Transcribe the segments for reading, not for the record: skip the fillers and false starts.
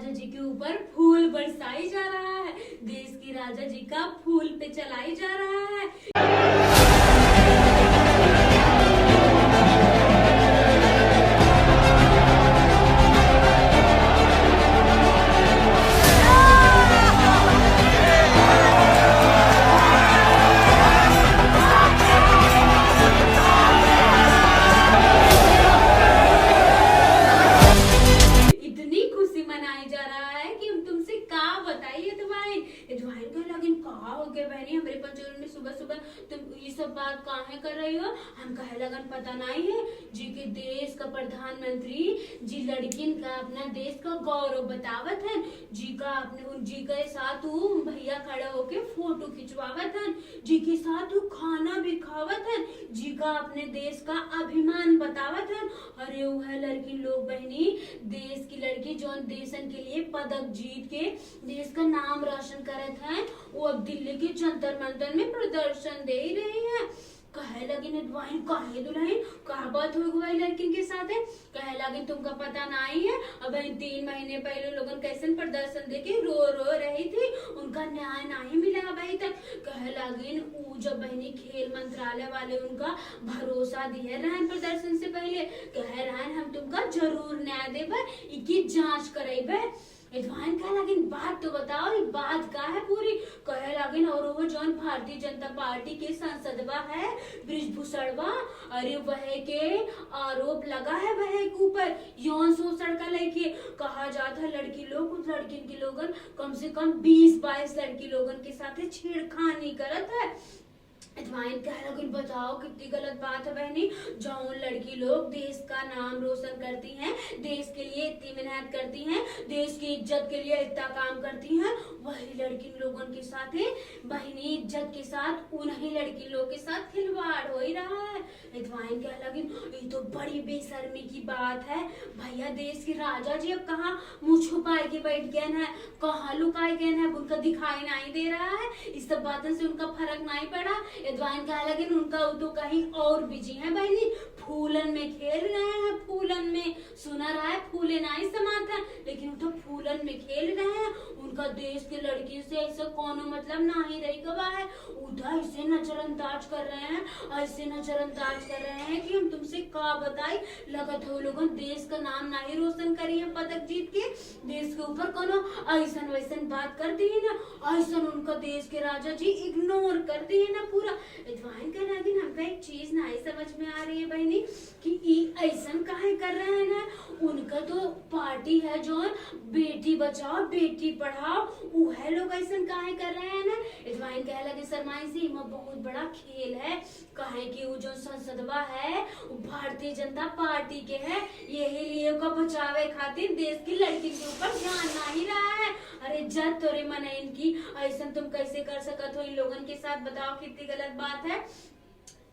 राजा जी के ऊपर फूल बरसाई जा रहा है, देश की राजा जी का फूल पे चलाई जा रहा है। इतनी खुशी मनाई जा रहा है कि हम तुमसे का बताइए तुम्हारे को लगिन कहा हो गया बहनी हमारे पंचोर में सुबह सुबह तुम ये सब बात काहे कर रही हो। हम कहे लगन पता नहीं है जी के देश का प्रधानमंत्री जी लड़किन का अपना देश का गौरव बतावत है जी का अपने जी के साथ भैया खड़े होके फोटो खिंचवावत है जी के साथ खाना भी खावत है जी का अपने देश का अभिमान बतावत है। अरे वो है लड़की लोग बहनी देश की लड़की जो देशन के लिए पदक जीत के देश का नाम रोशन करत हैं वो अब दिल्ली के जंतर मंतर में प्रदर्शन दे रही हैं। कहे लगी दुल्हन कहे दुल्हन कहा बात हो गई लड़किन के साथ है। कहे लगी तुमका पता नहीं है अब 3 महीने पहले लोगन कैसे प्रदर्शन देके रो रही थी उनका न्याय नहीं मिला अभी तक। कहे लगी जब बहनी खेल मंत्रालय वाले उनका भरोसा दिए रहन प्रदर्शन से पहले कहे रहन हम तुमका जरूर न्याय देबे इकी जांच करेबे। एडवाइन कहे लगिन बात तो बताओ ये बात का है पूरी। कहे लगिन और वो जौन भारतीय जनता पार्टी के संसदवा है ब्रिजभूषणवा अरे वह के आरोप लगा है वह के ऊपर यौन शोषण का लेके कहा जाता है लड़की लोग उस लड़किन के लोगन कम से कम 20-22 लड़की लोगन के साथ छेड़खानी करत है। एडवाइन कह लगी बताओ कितनी गलत बात है बहनी जौन लड़की लोग देश का नाम रोशन करती हैं देश के लिए इतनी मेहनत करती हैं देश की इज्जत के लिए इतना काम करती हैं वही लड़की लोगों के साथ बहनी इज्जत के साथ उन्हीं लड़की लोग के साथ खिलवाड़ हो ही रहा है। एडवाइन कह लगी ये तो बड़ी बेशर्मी की बात है भैया देश के राजा जी अब कहाँ मुँह छुपाए के बैठ गए हैं कहाँ लुकाए गए हैं उनका दिखाई नहीं दे रहा है इस सब बातों से उनका फर्क नहीं पड़ा। एडवाइन कहा लगे उनका तो कहीं और बिजी है बहनी फूलन में खेल रहे हैं फूलन में सुना रहा है फूले नहीं समाता लेकिन वो तो फूलन में खेल रहे हैं उनका देश के लड़की से ऐसा कोनो मतलब नहीं रही गवा है उधर ऐसे नजरअंदाज कर रहे हैं ऐसे नजरअंदाज कर रहे हैं कि हम तुमसे का बताई लगत हो लोगों देश का नाम नहीं रोशन करी है पदक जीत के देश के ऊपर कोनो ऐसा वैसन बात करती है ना ऐसा उनका देश के राजा जी इग्नोर करती है ना पूरा। एडवाइन कर रहा दिन हमका एक चीज नहीं समझ में आ रही है बहनी कि ऐसा काहे कर रहे हैं ना उनका तो पार्टी है जो बेटी बचाओ बेटी पढ़ाओ वो है लोग ऐसा काहे कर रहे हैं ना। एडवाइन कह लगे शर्माई से बहुत बड़ा खेल है कहे कि वो जो संसदवा है वो भारतीय जनता पार्टी के है यही लिए को बचावे खातिर देश की लड़की के ऊपर ध्यान नहीं रहा है। अरे जद तोरे मन है इनकी ऐसा तुम कैसे कर सकत हो इन लोगन के साथ बताओ कितनी गलत बात है।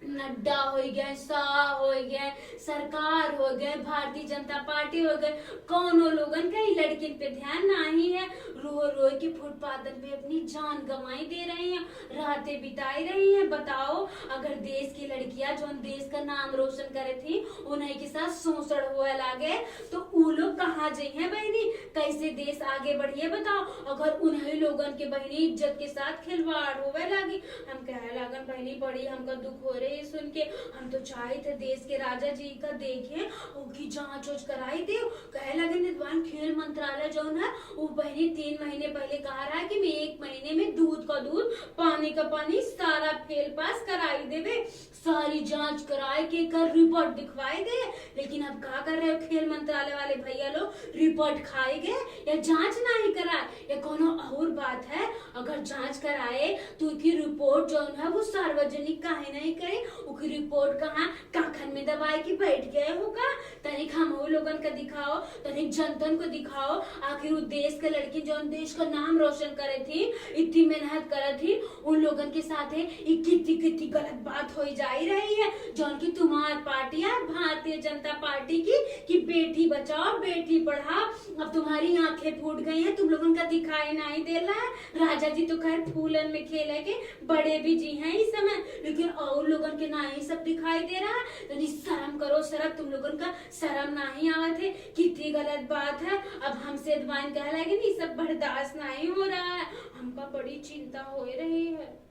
नड्डा हो गए शाह हो गए सरकार हो गए भारतीय जनता पार्टी हो गए कौनो लोगन का ही लड़किन पे ध्यान नहीं है रो के फुटपाथन पे अपनी जान गंवाई दे रही हैं रातें बिताई रही हैं। बताओ अगर देश की लड़कियां जो देश का नाम रोशन करे थी उन्हीं के साथ शोषण हुआ लागे तो वो लोग कहाँ जाए हैं बहनी कैसे देश आगे बढ़िए बताओ अगर उन्हीं लोगन के बहनी इज्जत के साथ खिलवाड़ होवे लागी। हम कहे लागन बहनी बड़ी हमका दुख हो रही सुन के हम तो चाहे थे देश के राजा जी का देखें उनकी जांच कराई दे। कहे लगे निधवान खेल मंत्रालय जो है वो बहनी 3 महीने पहले कहा रहा है कि मैं 1 महीने में दूध का दूध पानी का पानी सारा फेल पास कराई देवे सारी जांच कराए के कर रिपोर्ट दिखवाए दे। लेकिन अब क्या कर रहे हो खेल मंत्रालय वाले भैया लोग रिपोर्ट खाए गए या जांच नहीं कराए या कोनो और बात है अगर जांच कराए तो उसकी रिपोर्ट जो है वो सार्वजनिक काहे नहीं करे उसकी रिपोर्ट कहाँ काखन में दबाए के बैठ गए होगा तनिक हम लोगन का दिखाओ तनिक जनतन को दिखाओ आखिर वो देश के लड़की जो जौन देश का नाम रोशन करे थी, इतनी मेहनत करे थी, उन लोगन के साथ है कितनी कितनी गलत बात हो जा ही रही है। जौन की तुम्हार पार्टी है भारतीय जनता पार्टी की कि बेटी बचाओ बेटी पढ़ाओ, अब तुम्हारी आंखें फूट गई हैं, तुम लोगों का दिखाई नहीं दे रहा है। राजा जी तो खैर फूलन में खेले के बड़े भी जी हैं इस समय, लेकिन और लोगन के ना ही सब दिखाई दे रहा है। तो शर्म करो शरम, तुम लोगन का शर्म नहीं आवत है, कितनी गलत बात है। अब हमसे अदवाइन कह लगे नहीं, सब बर्दाश्त नहीं हो रहा है, हमका बड़ी चिंता हो रही है।